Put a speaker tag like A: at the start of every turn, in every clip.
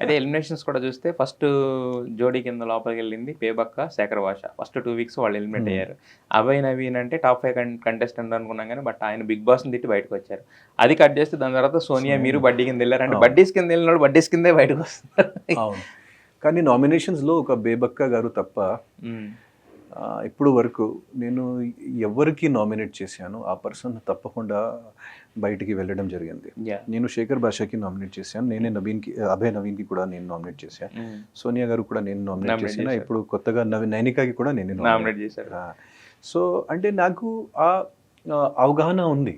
A: అయితే ఎలిమినేషన్స్ కూడా చూస్తే ఫస్ట్ జోడీ కింద లోపలికి వెళ్ళింది బేబక్క, శేఖర్ భాష. ఫస్ట్ 2 వీక్స్ వాళ్ళు ఎలిమినేట్ అయ్యారు. అభయ్ నవీన్ అంటే టాప్ 5 కంటెస్టెంట్ అనుకున్నాం కానీ బట్ ఆయన బిగ్ బాస్ని తిట్టి బయటకు వచ్చారు. అది కట్ చేస్తే దాని తర్వాత సోనియా మీరు బడ్డీ కింద వెళ్ళారు. అంటే బడ్డీస్ కింద వెళ్ళిన వాళ్ళు బడ్డీస్ కిందే బయటకు వస్తున్నారు.
B: అవును, కానీ నామినేషన్స్లో ఒక బేబక్క గారు తప్ప ఇప్పుడు వరకు నేను ఎవరికి నామినేట్ చేశాను ఆ పర్సన్ తప్పకుండా బయటికి వెళ్ళడం జరిగింది. నేను శేఖర్ భాషకి నామినేట్ చేశాను, నేనే అభయ్ నవీన్కి కూడా నేను నామినేట్ చేశాను, సోనియా గారు కూడా నేను నామినేట్ చేశాను, ఇప్పుడు కొత్తగా నైనికాకి కూడా నేను నామినేట్ చేశాను. సో అంటే నాకు ఆ అవగాహన ఉంది.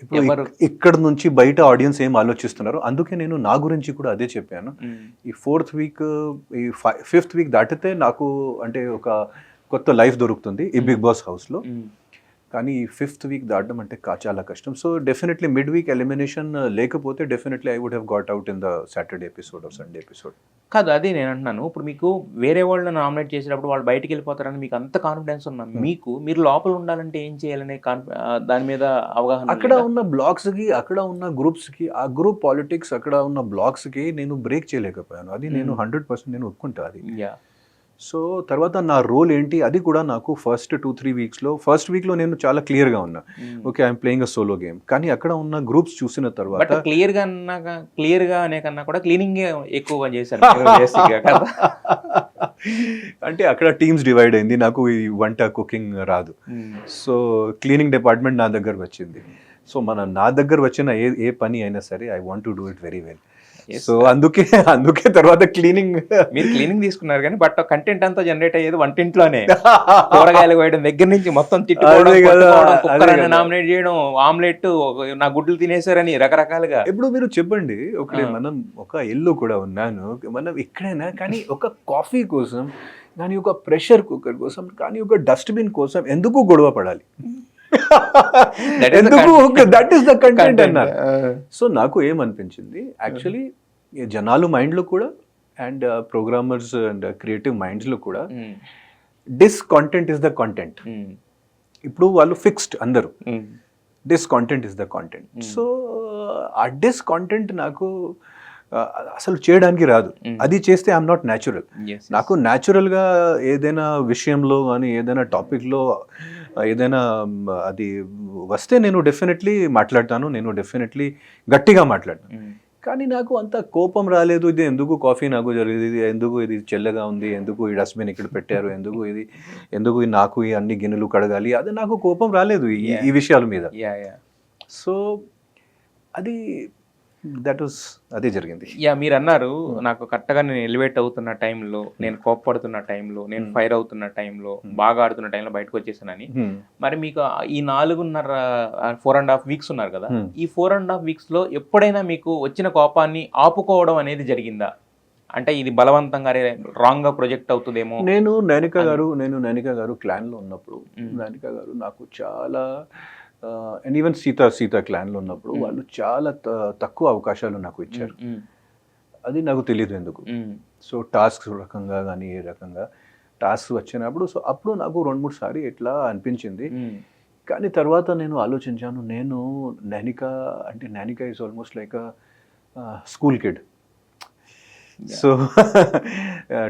B: ఇప్పుడు ఇక్కడ నుంచి బయట ఆడియన్స్ ఏం ఆలోచిస్తున్నారు, అందుకే నేను నా గురించి కూడా అదే చెప్పాను. ఈ 4th వీక్ ఈ 5th వీక్ దాటితే నాకు అంటే ఒక కొత్త లైఫ్ దొరుకుతుంది ఈ బిగ్ బాస్ హౌస్లో. కానీ ఈ 5th వీక్ దాటడం అంటే చాలా కష్టం. So definitely mid week elimination లేకపోతే definitely I would have got out in the Saturday episode or Sunday episode.
A: కాదు, అదే నేను అంటున్నాను. ఇప్పుడు మీకు వేరే వాళ్ళని నామినేట్ చేసేటప్పుడు వాళ్ళు బయటికి వెళ్ళిపోతారని మీకు అంత కాన్ఫిడెన్స్ ఉన్నా మీరు లోపల ఉండాలంటే ఏం చేయాలనే దాని మీద అవగాహన.
B: అక్కడ ఉన్న బ్లాగ్స్కి, అక్కడ ఉన్న గ్రూప్స్కి, ఆ గ్రూప్ పాలిటిక్స్ అక్కడ ఉన్న బ్లాగ్స్కి నేను బ్రేక్ చేయలేకపోయాను. అది నేను 100% నేను ఒప్పుకుంటా అది. సో తర్వాత నా రోల్ ఏంటి అది కూడా నాకు ఫస్ట్ 2-3 వీక్స్లో ఫస్ట్ వీక్లో నేను చాలా క్లియర్గా ఉన్నా. Okay, I'm playing a solo game. కానీ అక్కడ ఉన్న గ్రూప్స్ చూసిన తర్వాత
A: క్లియర్గా అనే కన్నా కూడా క్లీనింగ్ ఎక్కువగా చేశారు.
B: అంటే అక్కడ టీమ్స్ డివైడ్ అయింది. నాకు ఈ వంట కుకింగ్ రాదు, సో క్లీనింగ్ డిపార్ట్మెంట్ నా దగ్గర వచ్చింది. సో నా దగ్గర వచ్చిన ఏ పని అయినా సరే I want to do it very well. So అందుకే తర్వాత
A: మీరు క్లీనింగ్ తీసుకున్నారు కానీ బట్ కంటెంట్ అంతా జనరేట్ అయ్యేది వంటింట్లోనే. కూరగాయలు వేయడం దగ్గర నుంచి మొత్తం తిట్టుకోవడం, నామినేట్ చేయడం, ఆమ్లెట్ నా గుడ్లు తినేసారని రకరకాలుగా.
B: ఇప్పుడు మీరు చెప్పండి, ఒకటే మనం ఒక ఇల్లు కూడా ఉన్నాను, మనం ఎక్కడైనా కానీ ఒక కాఫీ కోసం కానీ ఒక ప్రెషర్ కుక్కర్ కోసం కానీ ఒక డస్ట్బిన్ కోసం ఎందుకు గొడవ పడాలి? దట్ ఈస్ ద కంటెంట్ అన్నారు. సో నాకు ఏమనిపించింది, యాక్చువల్లీ జనాలు మైండ్లో కూడా అండ్ ప్రోగ్రామర్స్ అండ్ క్రియేటివ్ మైండ్స్లో కూడా డిస్కంటెంట్ ఇస్ ద కంటెంట్. ఇప్పుడు వాళ్ళు ఫిక్స్డ్ అందరూ discontent is the content. So ఆ డిస్కంటెంట్ నాకు అసలు చేయడానికి రాదు. అది చేస్తే ఐఎమ్ నాట్ న్యాచురల్. నాకు న్యాచురల్గా ఏదైనా విషయంలో కానీ ఏదైనా టాపిక్లో ఏదైనా అది వస్తే నేను డెఫినెట్లీ మాట్లాడతాను, నేను డెఫినెట్లీ గట్టిగా మాట్లాడతాను. కానీ నాకు అంత కోపం రాలేదు. ఇది ఎందుకు కాఫీ నాకు జరిగింది, ఎందుకు ఇది చెల్లగా ఉంది, ఎందుకు ఈ డస్ట్బిన్ ఇక్కడ పెట్టారు, ఎందుకు నాకు ఈ అన్ని గిన్నెలు కడగాలి, అది నాకు కోపం రాలేదు ఈ విషయాల మీద. సో అది అదే జరిగింది.
A: మీరు అన్నారు నాకు కరెక్ట్గా నేను ఎలివేట్ అవుతున్న టైంలో, నేను కోప్పడుతున్న టైంలో, నేను ఫైర్ అవుతున్న టైంలో, బాగా ఆడుతున్న టైంలో బయటకు వచ్చేసానని. మరి మీకు ఈ 4.5 వీక్స్ ఉన్నారు కదా, ఈ 4.5 వీక్స్లో ఎప్పుడైనా మీకు వచ్చిన కోపాన్ని ఆపుకోవడం అనేది జరిగిందా? అంటే ఇది బలవంతంగా రాంగ్ గా ప్రొజెక్ట్ అవుతుందేమో.
B: నేను నైనికా గారు క్లాన్లో ఉన్నప్పుడు నైనికా గారు నాకు చాలా అండ్ ఈవెన్ సీత క్లాన్లో ఉన్నప్పుడు వాళ్ళు చాలా తక్కువ అవకాశాలు నాకు ఇచ్చారు. అది నాకు తెలియదు ఎందుకు. సో టాస్క్ రకంగా కానీ ఏ రకంగా టాస్క్ వచ్చినప్పుడు సో అప్పుడు నాకు 2-3 సార్లు ఎట్లా అనిపించింది. కానీ తర్వాత నేను ఆలోచించాను, నేను Nainika is almost like school kid. So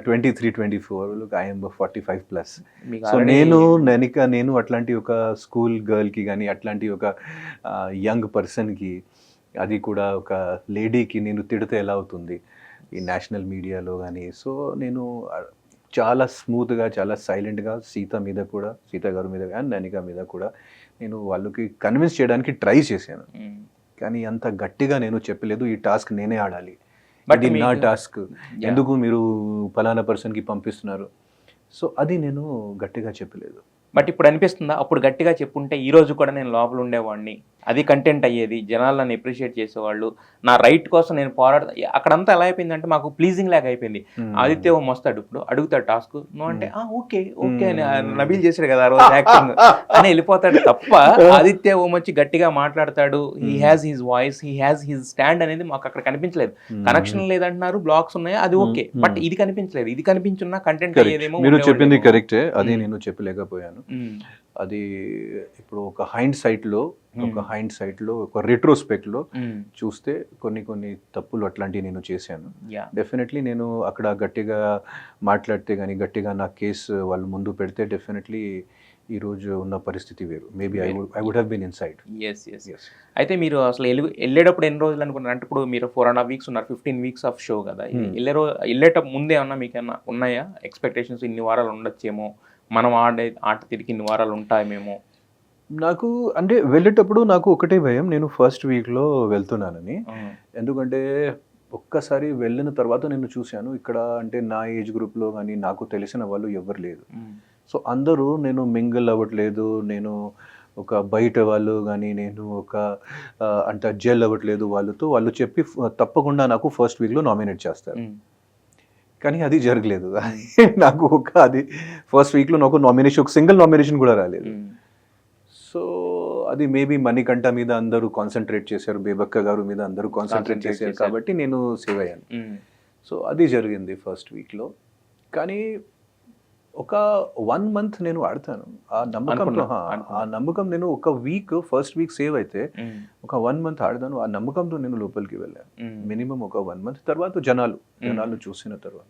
B: 23-24 I'm 45+. So నేను అట్లాంటి ఒక స్కూల్ గర్ల్కి కానీ అట్లాంటి ఒక యంగ్ పర్సన్కి, అది కూడా ఒక లేడీకి నేను తిడితే ఎలా అవుతుంది ఈ నేషనల్ మీడియాలో కానీ. సో నేను చాలా స్మూత్గా చాలా సైలెంట్గా సీత గారి మీద కానీ నైనికా మీద కూడా నేను వాళ్ళకి కన్విన్స్ చేయడానికి ట్రై చేశాను. కానీ అంత గట్టిగా నేను చెప్పలేదు ఈ టాస్క్ నేనే ఆడాలి, బట్ నా టాస్క్, ఎందుకు మీరు ఫలానా పర్సన్కి పంపిస్తున్నారు. సో అది నేను గట్టిగా చెప్పలేదు.
A: బట్ ఇప్పుడు అనిపిస్తుందా, అప్పుడు గట్టిగా చెప్పుంటే ఈ రోజు కూడా నేను లోపల ఉండేవాడిని, అది కంటెంట్ అయ్యేది, జనాలు నన్ను అప్రిషియేట్ చేసేవాళ్ళు, నా రైట్ కోసం నేను పోరాడతా. అక్కడంతా ఎలా అయిపోయిందంటే మాకు ప్లీజింగ్ లాగా అయిపోయింది. ఆదిత్య ఓం వస్తాడు, ఇప్పుడు అడుగుతాడు టాస్క్, నువ్వు అంటే ఓకే అని నబీల్ చేశాడు కదా ఆ రోజు యాక్టింగ్ అని వెళ్ళిపోతాడు తప్ప ఆదిత్య ఓం వచ్చి గట్టిగా మాట్లాడతాడు, he has his voice, he has his stand అనేది మాకు అక్కడ కనిపించలేదు. కనెక్షన్ లేదంటున్నారు, బ్లాగ్స్ ఉన్నాయి, అది ఓకే, బట్ ఇది కనిపించలేదు. ఇది కనిపించున్నా కంటెంట్ అయ్యేదేమో.
B: మీరు చెప్పింది కరెక్టే, అది నేను చెప్పలేకపోయాను. అది ఇప్పుడు ఒక హైండ్ సైట్లో ఒక రెట్రోస్పెక్ట్లో చూస్తే కొన్ని తప్పులు అట్లాంటివి నేను చేశాను. డెఫినెట్లీ నేను అక్కడ గట్టిగా మాట్లాడితే కానీ గట్టిగా నా కేసు వాళ్ళు ముందు పెడితే డెఫినెట్లీ ఈ రోజు ఉన్న పరిస్థితి వేరు. Maybe I would have been inside.
A: Yes. అయితే మీరు అసలు వెళ్ళేటప్పుడు ఎన్ని రోజులు అనుకున్నారు? అంటే ఇప్పుడు మీరు 4.5 weeks ఉన్నారు, 15 weeks ఆఫ్ షో కదా. వెళ్ళేటప్పుడు ముందే ఏమన్నా మీకు ఏమన్నా ఉన్నాయా ఎక్స్పెక్టేషన్స్? ఇన్ని వారాలు ఉండొచ్చేమో, మనం ఆట తిరిగి ఇన్ని వారాలు ఉంటాయేమో.
B: నాకు అంటే వెళ్ళేటప్పుడు నాకు ఒకటే భయం, నేను ఫస్ట్ వీక్లో వెళ్తున్నానని. ఎందుకంటే ఒక్కసారి వెళ్ళిన తర్వాత నేను చూశాను ఇక్కడ అంటే నా ఏజ్ గ్రూప్లో కానీ నాకు తెలిసిన వాళ్ళు ఎవరు లేరు. సో అందరూ నేను మింగిల్ అవ్వట్లేదు, నేను ఒక బయట వాళ్ళు కానీ నేను ఒక అంటే జెల్ అవ్వట్లేదు వాళ్ళతో. వాళ్ళు చెప్పి తప్పకుండా నాకు ఫస్ట్ వీక్లో నామినేట్ చేస్తారు, కానీ అది జరగలేదు. నాకు అది ఫస్ట్ వీక్లో నాకు నామినేషన్, ఒక సింగిల్ నామినేషన్ కూడా రాలేదు. సో అది మేబీ మణికంఠ మీద అందరూ కాన్సన్ట్రేట్ చేశారు, బేబక్క గారు మీద అందరూ కాన్సన్ట్రేట్ చేశారు కాబట్టి నేను సేవ్ అయ్యాను. సో అది జరిగింది ఫస్ట్ వీక్లో. కానీ ఒక 1 month నేను ఆడతాను, ఆ నమ్మకం నేను ఒక వీక్ ఫస్ట్ వీక్ సేవ్ అయితే ఒక 1 month ఆడతాను, ఆ నమ్మకంతో నేను లోపలికి వెళ్ళాను. మినిమం ఒక 1 month తర్వాత జనాలు చూసిన తర్వాత.